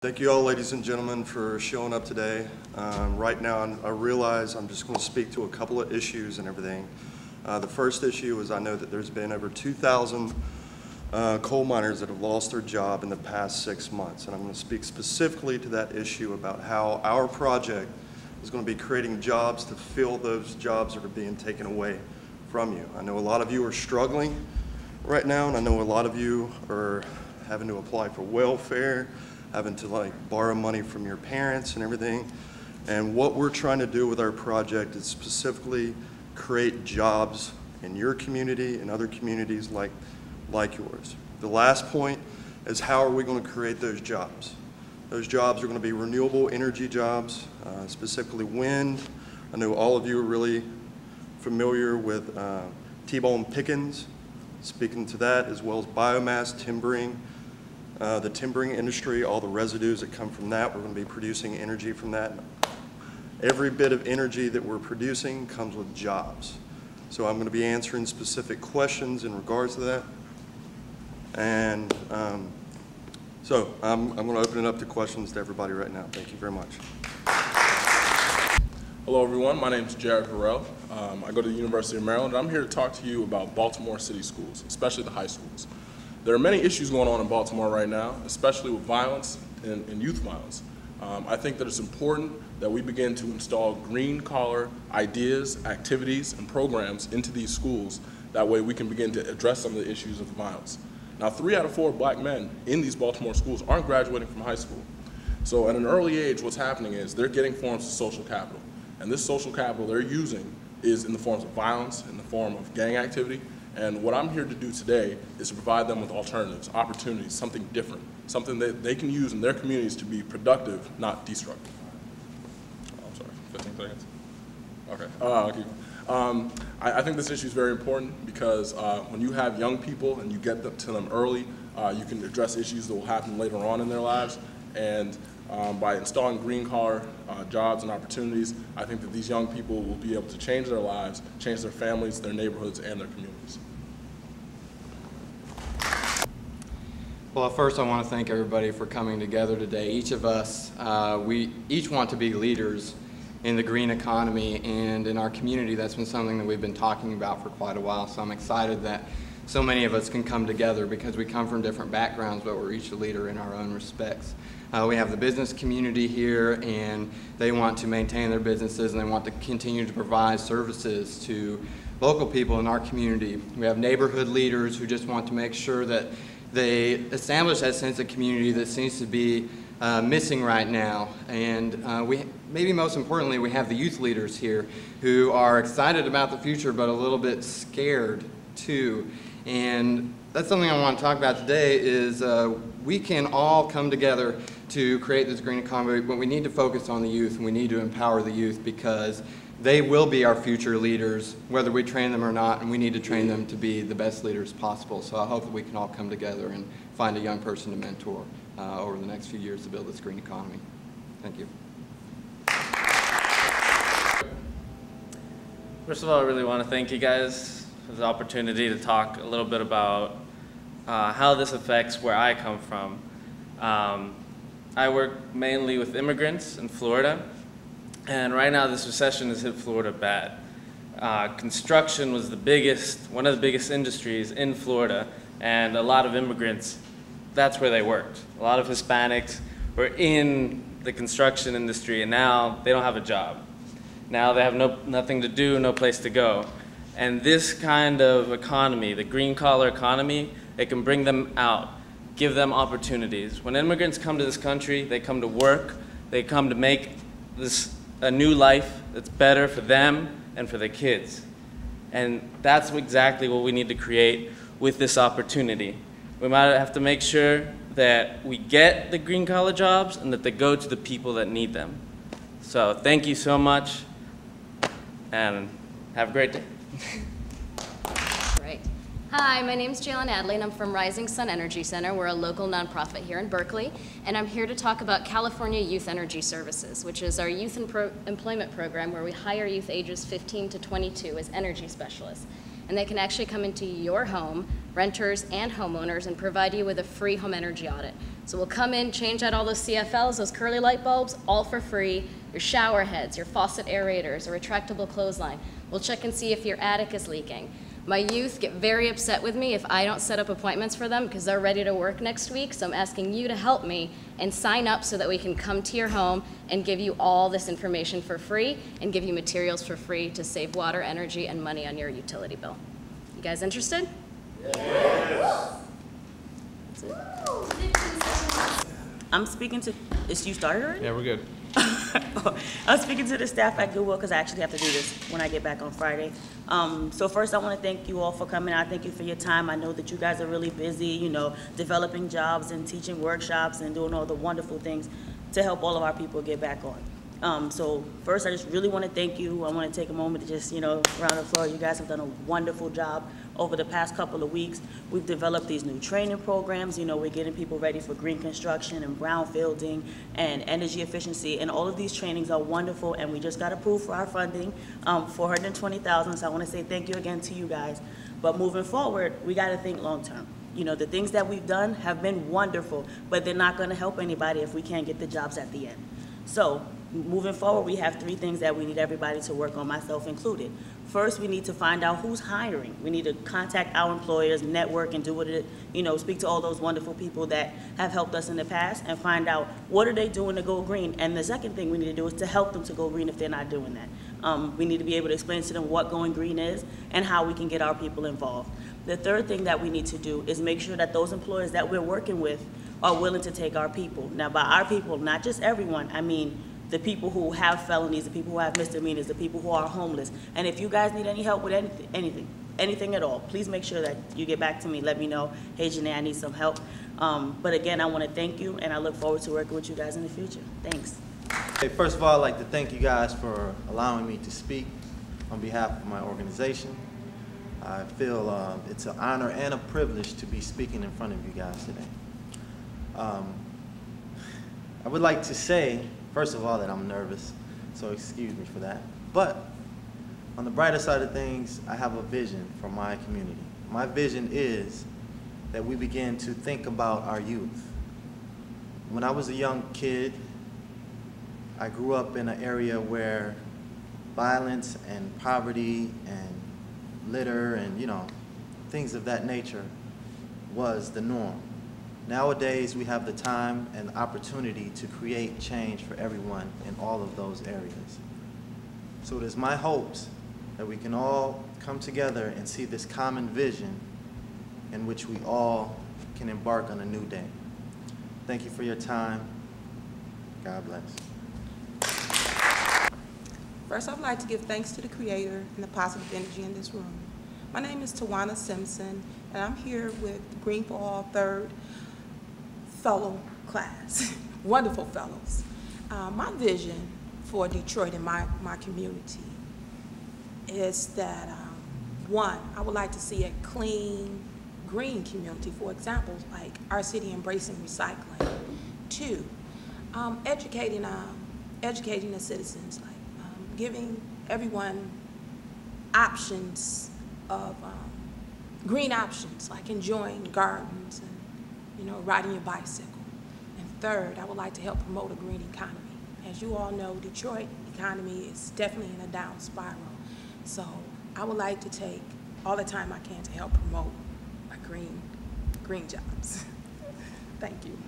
Thank you all, ladies and gentlemen, for showing up today. Right now, I realize I'm just going to speak to a couple of issues and everything. The first issue is I know that there's been over 2,000 coal miners that have lost their job in the past 6 months, and I'm going to speak specifically to that issue about how our project is going to be creating jobs to fill those jobs that are being taken away from you. I know a lot of you are struggling right now, and I know a lot of you are having to apply for welfare, having to borrow money from your parents and everything. And what we're trying to do with our project is specifically create jobs in your community and other communities like yours. The last point is, how are we going to create those jobs? Those jobs are going to be renewable energy jobs, specifically wind. I know all of you are really familiar with T-bone pickings. Speaking to that, as well as biomass, timbering, the timbering industry, all the residues that come from that, we're going to be producing energy from that. Every bit of energy that we're producing comes with jobs. So I'm going to be answering specific questions in regards to that. And so I'm going to open it up to questions to everybody right now. Thank you very much. Hello everyone, my name is Jared Harrell. I go to the University of Maryland, and I'm here to talk to you about Baltimore City schools, especially the high schools. There are many issues going on in Baltimore right now, especially with violence and youth violence. I think that it's important that we begin to install green-collar ideas, activities, and programs into these schools. That way we can begin to address some of the issues of the violence. Now, 3 out of 4 black men in these Baltimore schools aren't graduating from high school. So at an early age, what's happening is they're getting forms of social capital. And this social capital they're using is in the forms of violence, in the form of gang activity. And what I'm here to do today is to provide them with alternatives, opportunities, something different, something that they can use in their communities to be productive, not destructive. Oh, I'm sorry, 15 seconds. Okay, I'll keep going. I think this issue is very important because when you have young people and you get to them early, you can address issues that will happen later on in their lives. And by installing green-collar jobs and opportunities, I think that these young people will be able to change their lives, change their families, their neighborhoods, and their communities. Well, first I want to thank everybody for coming together today. Each of us, we each want to be leaders in the green economy, and in our community that's been something that we've been talking about for quite a while. So I'm excited that so many of us can come together because we come from different backgrounds, but we're each a leader in our own respects. We have the business community here, and they want to maintain their businesses, and they want to continue to provide services to local people in our community. We have neighborhood leaders who just want to make sure that they establish that sense of community that seems to be missing right now. And maybe most importantly, we have the youth leaders here who are excited about the future but a little bit scared too. And that's something I want to talk about today is we can all come together to create this green economy, but we need to focus on the youth, and we need to empower the youth because they will be our future leaders, whether we train them or not, and we need to train them to be the best leaders possible. So I hope that we can all come together and find a young person to mentor over the next few years to build this green economy. Thank you. First of all, I really want to thank you guys for the opportunity to talk a little bit about how this affects where I come from. I work mainly with immigrants in Florida, and right now this recession has hit Florida bad. Construction was one of the biggest industries in Florida, and a lot of immigrants, that's where they worked. A lot of Hispanics were in the construction industry, and now they don't have a job. Now they have nothing to do, no place to go. And this kind of economy, the green-collar economy, it can bring them out, give them opportunities. When immigrants come to this country, they come to work, they come to make this a new life that's better for them and for their kids. And that's exactly what we need to create with this opportunity. We might have to make sure that we get the green-collar jobs and that they go to the people that need them. So thank you so much, and have a great day. Right. Hi, my name's Jalen Adley, and I'm from Rising Sun Energy Center. We're a local nonprofit here in Berkeley, and I'm here to talk about California Youth Energy Services, which is our youth employment program where we hire youth ages 15 to 22 as energy specialists. And they can actually come into your home, renters and homeowners, and provide you with a free home energy audit. So we'll come in, change out all those CFLs, those curly light bulbs, all for free. Your shower heads, your faucet aerators, a retractable clothesline. We'll check and see if your attic is leaking. My youth get very upset with me if I don't set up appointments for them because they're ready to work next week. So I'm asking you to help me and sign up so that we can come to your home and give you all this information for free and give you materials for free to save water, energy, and money on your utility bill. You guys interested? Yes. That's it. I'm speaking to, is you started already? Yeah, we're good. I'm speaking to the staff at Goodwill because I actually have to do this when I get back on Friday. So first I want to thank you all for coming. I thank you for your time. I know that you guys are really busy, you know, developing jobs and teaching workshops and doing all the wonderful things to help all of our people get back on. So first I just really want to thank you. I want to take a moment to just, you know, round the floor. You guys have done a wonderful job over the past couple of weeks. We've developed these new training programs. You know, we're getting people ready for green construction and brownfielding and energy efficiency, and all of these trainings are wonderful, and we just got approved for our funding, $420,000, so I want to say thank you again to you guys. But moving forward, we got to think long term. You know, the things that we've done have been wonderful, but they're not going to help anybody if we can't get the jobs at the end. So moving forward, we have 3 things that we need everybody to work on, myself included. First, we need to find out who's hiring. We need to contact our employers, network, and do what it, you know, speak to all those wonderful people that have helped us in the past and find out what are they doing to go green. And the second thing we need to do is to help them to go green if they're not doing that. We need to be able to explain to them what going green is and how we can get our people involved. The third thing that we need to do is make sure that those employers that we're working with are willing to take our people. Now, by our people, not just everyone, I mean the people who have felonies, the people who have misdemeanors, the people who are homeless. And if you guys need any help with anything at all, please make sure that you get back to me. Let me know, hey, Janae, I need some help. But again, I want to thank you, and I look forward to working with you guys in the future. Thanks. Hey, first of all, I'd like to thank you guys for allowing me to speak on behalf of my organization. I feel it's an honor and a privilege to be speaking in front of you guys today. I would like to say, first of all, that I'm nervous, so excuse me for that. But on the brighter side of things, I have a vision for my community. My vision is that we begin to think about our youth. When I was a young kid, I grew up in an area where violence and poverty and litter and, you know, things of that nature was the norm. Nowadays, we have the time and the opportunity to create change for everyone in all of those areas. So it is my hopes that we can all come together and see this common vision in which we all can embark on a new day. Thank you for your time. God bless. First, I'd like to give thanks to the Creator and the positive energy in this room. My name is Tawana Simpson, and I'm here with the Green for All 3rd fellow class, wonderful fellows. My vision for Detroit and my community is that, one, I would like to see a clean, green community, for example, like our city embracing recycling. 2, educating the citizens, like giving everyone options of green options, like enjoying gardens and, you know, riding your bicycle. And 3rd, I would like to help promote a green economy. As you all know, Detroit economy is definitely in a down spiral. So I would like to take all the time I can to help promote green jobs. Thank you.